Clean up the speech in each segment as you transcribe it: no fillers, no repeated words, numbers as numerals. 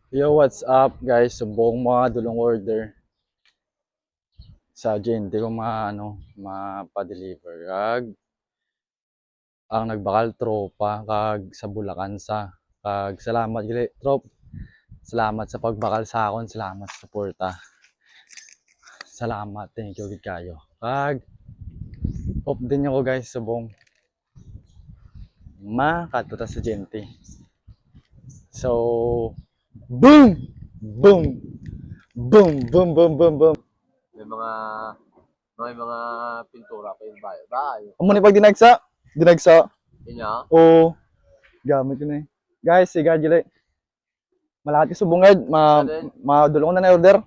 Yo, what's up guys? Subong mga dulong order sa Jente ko mapa-deliver kag ang nagbakal tropa kag sa Bulacan sa kag salamat gali trop. Salamat sa pagbakal sa akon, salamat sa suporta. Salamat, thank you gid kayo. Kag hope din ako guys subong makadto sa Jente. So, boom! Boom! Boom! Boom! Boom! Boom! Boom! May mga pintura pa yung bayo. Amo ni pag dinagsa. Inya? Oo, gamit ko na eh. Guys, si Gadgile. Malaki subungad, madulong na order.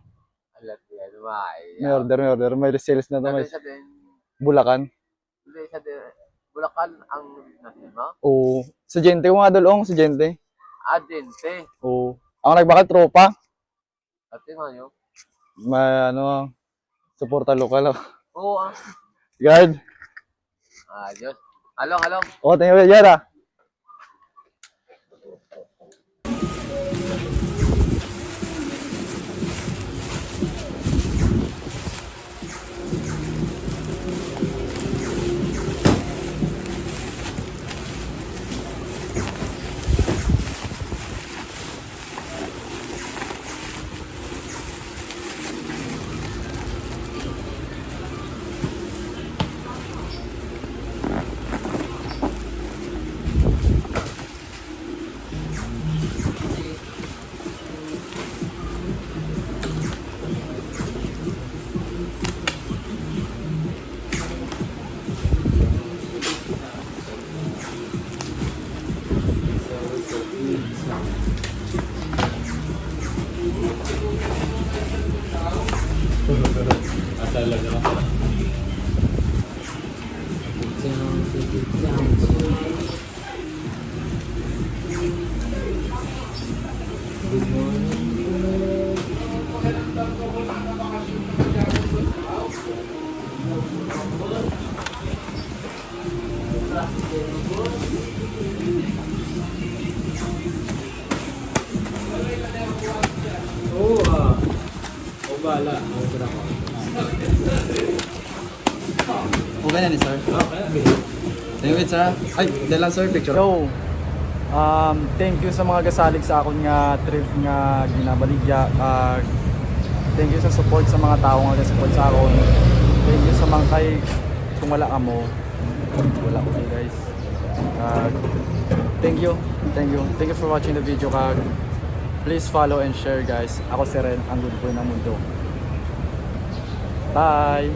Alat yan, may. May order. May sales na to, may Isa din, Bulacan. hindi isa din, Bulacan ang natin mo? Oo. Sa Gente ko nga dulong, sa Gente. Adente. Oo. Ako nagbakal tropa. Ate mo yun? May suporta lokal ako. Oo ah. Guard. Ayos. Along. Oh, thank you, Yara. Okay na ni sir. Thank you sir. Ay, dala sir picture. Yo. Thank you sa mga gasalig sa akon nga trip nga ginabaligya. Thank you sa support sa mga tao nga support sa akon. Thank you sa mga kay kung wala amo. Wala ko guys. Thank you. Thank you for watching the video kag please follow and share guys. Ako si Ren, ang good boy ng mundo. Bye.